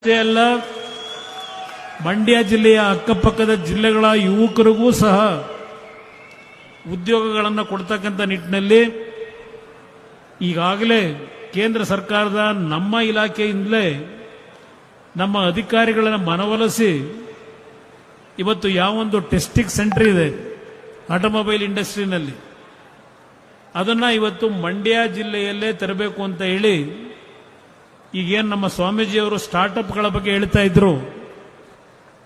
ಅಷ್ಟೇ ಅಲ್ಲ, ಮಂಡ್ಯ ಜಿಲ್ಲೆಯ ಅಕ್ಕಪಕ್ಕದ ಜಿಲ್ಲೆಗಳ ಯುವಕರಿಗೂ ಸಹ ಉದ್ಯೋಗಗಳನ್ನು ಕೊಡ್ತಕ್ಕಂಥ ನಿಟ್ಟಿನಲ್ಲಿ ಈಗಾಗಲೇ ಕೇಂದ್ರ ಸರ್ಕಾರದ ನಮ್ಮ ಇಲಾಖೆಯಿಂದಲೇ ನಮ್ಮ ಅಧಿಕಾರಿಗಳನ್ನು ಮನವೊಲಿಸಿ ಇವತ್ತು ಯಾವೊಂದು ಟೆಸ್ಟಿಂಗ್ ಸೆಂಟರ್ ಇದೆ ಆಟೋಮೊಬೈಲ್ ಇಂಡಸ್ಟ್ರಿನಲ್ಲಿ, ಅದನ್ನ ಇವತ್ತು ಮಂಡ್ಯ ಜಿಲ್ಲೆಯಲ್ಲೇ ತರಬೇಕು ಅಂತ ಹೇಳಿ ಈಗೇನು ನಮ್ಮ ಸ್ವಾಮೀಜಿಯವರು ಸ್ಟಾರ್ಟ್ಅಪ್ಗಳ ಬಗ್ಗೆ ಹೇಳ್ತಾ ಇದ್ರು,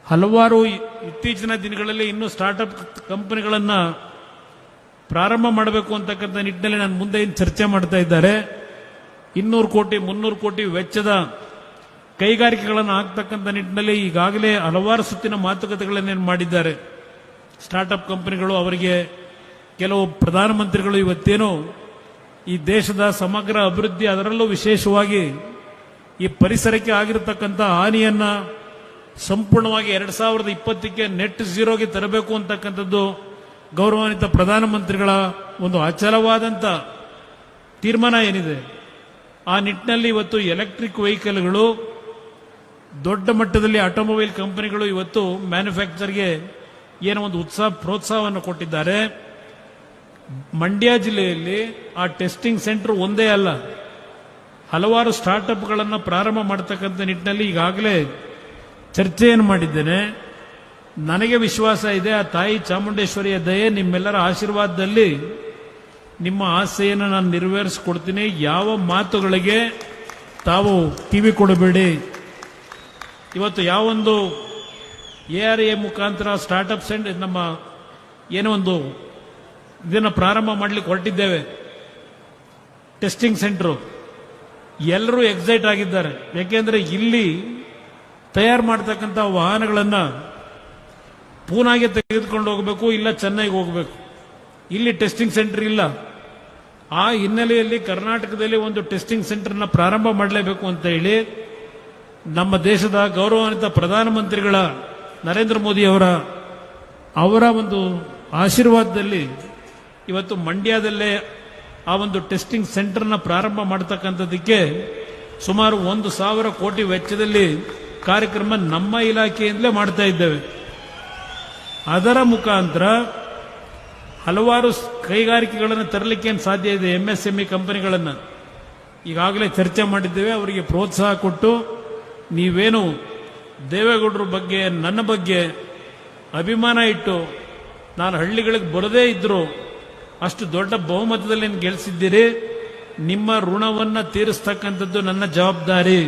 ಹಲವಾರು ಇತ್ತೀಚಿನ ದಿನಗಳಲ್ಲಿ ಇನ್ನೂ ಸ್ಟಾರ್ಟ್ಅಪ್ ಕಂಪನಿಗಳನ್ನು ಪ್ರಾರಂಭ ಮಾಡಬೇಕು ಅಂತಕ್ಕಂಥ ನಿಟ್ಟಿನಲ್ಲಿ ನಾನು ಮುಂದೆ ಚರ್ಚೆ ಮಾಡ್ತಾ ಇದ್ದಾರೆ. 200 ಕೋಟಿ 300 ಕೋಟಿ ವೆಚ್ಚದ ಕೈಗಾರಿಕೆಗಳನ್ನು ಹಾಕ್ತಕ್ಕಂಥ ನಿಟ್ಟಿನಲ್ಲಿ ಈಗಾಗಲೇ ಹಲವಾರು ಸುತ್ತಿನ ಮಾತುಕತೆಗಳನ್ನೇನು ಮಾಡಿದ್ದಾರೆ ಸ್ಟಾರ್ಟ್ಅಪ್ ಕಂಪನಿಗಳು. ಅವರಿಗೆ ಕೆಲವು ಪ್ರಧಾನಮಂತ್ರಿಗಳು ಇವತ್ತೇನು ಈ ದೇಶದ ಸಮಗ್ರ ಅಭಿವೃದ್ಧಿ, ಅದರಲ್ಲೂ ವಿಶೇಷವಾಗಿ ಈ ಪರಿಸರಕ್ಕೆ ಆಗಿರತಕ್ಕಂಥ ಹಾನಿಯನ್ನ ಸಂಪೂರ್ಣವಾಗಿ 2020ಕ್ಕೆ ನೆಟ್ ಝೀರೋಗೆ ತರಬೇಕು ಅಂತಕ್ಕಂಥದ್ದು ಗೌರವಾನ್ವಿತ ಪ್ರಧಾನಮಂತ್ರಿಗಳ ಒಂದು ಅಚಲವಾದಂಥ ತೀರ್ಮಾನ ಏನಿದೆ, ಆ ನಿಟ್ಟಿನಲ್ಲಿ ಇವತ್ತು ಎಲೆಕ್ಟ್ರಿಕ್ ವೆಹಿಕಲ್ಗಳು ದೊಡ್ಡ ಮಟ್ಟದಲ್ಲಿ ಆಟೋಮೊಬೈಲ್ ಕಂಪನಿಗಳು ಇವತ್ತು ಮ್ಯಾನುಫ್ಯಾಕ್ಚರ್ಗೆ ಏನೋ ಒಂದು ಪ್ರೋತ್ಸಾಹವನ್ನು ಕೊಟ್ಟಿದ್ದಾರೆ. ಮಂಡ್ಯ ಜಿಲ್ಲೆಯಲ್ಲಿ ಆ ಟೆಸ್ಟಿಂಗ್ ಸೆಂಟರ್ ಒಂದೇ ಅಲ್ಲ, ಹಲವಾರು ಸ್ಟಾರ್ಟ್ಅಪ್ಗಳನ್ನು ಪ್ರಾರಂಭ ಮಾಡತಕ್ಕಂಥ ನಿಟ್ಟಿನಲ್ಲಿ ಈಗಾಗಲೇ ಚರ್ಚೆಯನ್ನು ಮಾಡಿದ್ದೇನೆ. ನನಗೆ ವಿಶ್ವಾಸ ಇದೆ, ಆ ತಾಯಿ ಚಾಮುಂಡೇಶ್ವರಿಯ ದಯೆ, ನಿಮ್ಮೆಲ್ಲರ ಆಶೀರ್ವಾದದಲ್ಲಿ ನಿಮ್ಮ ಆಸೆಯನ್ನು ನಾನು ನೆರವೇರಿಸಿಕೊಡ್ತೀನಿ. ಯಾವ ಮಾತುಗಳಿಗೆ ತಾವು ಕಿವಿ ಕೊಡಬೇಡಿ. ಇವತ್ತು ಯಾವೊಂದು ARA ಮುಖಾಂತರ ಸ್ಟಾರ್ಟ್ಅಪ್ ಸೆಂಟರ್ ನಮ್ಮ ಏನೋ ಒಂದು ಇದನ್ನು ಪ್ರಾರಂಭ ಮಾಡಲಿಕ್ಕೆ ಹೊರಟಿದ್ದೇವೆ, ಟೆಸ್ಟಿಂಗ್ ಸೆಂಟರ್, ಎಲ್ಲರೂ ಎಕ್ಸೈಟ್ ಆಗಿದ್ದಾರೆ. ಯಾಕೆಂದ್ರೆ ಇಲ್ಲಿ ತಯಾರು ಮಾಡತಕ್ಕಂಥ ವಾಹನಗಳನ್ನು ಪೂನಾಗೆ ತೆಗೆದುಕೊಂಡು ಹೋಗಬೇಕು, ಇಲ್ಲ ಚೆನ್ನೈಗೆ ಹೋಗಬೇಕು. ಇಲ್ಲಿ ಟೆಸ್ಟಿಂಗ್ ಸೆಂಟರ್ ಇಲ್ಲ. ಆ ಹಿನ್ನೆಲೆಯಲ್ಲಿ ಕರ್ನಾಟಕದಲ್ಲಿ ಒಂದು ಟೆಸ್ಟಿಂಗ್ ಸೆಂಟರ್ನ ಪ್ರಾರಂಭ ಮಾಡಲೇಬೇಕು ಅಂತ ಹೇಳಿ ನಮ್ಮ ದೇಶದ ಗೌರವಾನ್ವಿತ ಪ್ರಧಾನಮಂತ್ರಿಗಳ ನರೇಂದ್ರ ಮೋದಿ ಅವರ ಒಂದು ಆಶೀರ್ವಾದದಲ್ಲಿ ಇವತ್ತು ಮಂಡ್ಯದಲ್ಲೇ ಆ ಒಂದು ಟೆಸ್ಟಿಂಗ್ ಸೆಂಟರ್ನ ಪ್ರಾರಂಭ ಮಾಡತಕ್ಕಂಥದ್ದಕ್ಕೆ ಸುಮಾರು 1,000 ಕೋಟಿ ವೆಚ್ಚದಲ್ಲಿ ಕಾರ್ಯಕ್ರಮ ನಮ್ಮ ಇಲಾಖೆಯಿಂದಲೇ ಮಾಡ್ತಾ ಇದ್ದೇವೆ. ಅದರ ಮುಖಾಂತರ ಹಲವಾರು ಕೈಗಾರಿಕೆಗಳನ್ನು ತರಲಿಕ್ಕೆ ಸಾಧ್ಯ ಇದೆ. MSME ಕಂಪನಿಗಳನ್ನು ಈಗಾಗಲೇ ಚರ್ಚೆ ಮಾಡಿದ್ದೇವೆ. ಅವರಿಗೆ ಪ್ರೋತ್ಸಾಹ ಕೊಟ್ಟು, ನೀವೇನು ದೇವೇಗೌಡರ ಬಗ್ಗೆ ನನ್ನ ಬಗ್ಗೆ ಅಭಿಮಾನ ಇಟ್ಟು ನಾನು ಹಳ್ಳಿಗಳಿಗೆ ಬರದೇ ಇದ್ರು ಅಷ್ಟು ದೊಡ್ಡ ಬಹುಮತದಲ್ಲಿ ಗೆಲ್ಲಿಸಿದ್ದೀರಿ, ನಿಮ್ಮ ಋಣವನ್ನು ತೀರಿಸ್ತಕ್ಕಂಥದ್ದು ನನ್ನ ಜವಾಬ್ದಾರಿ.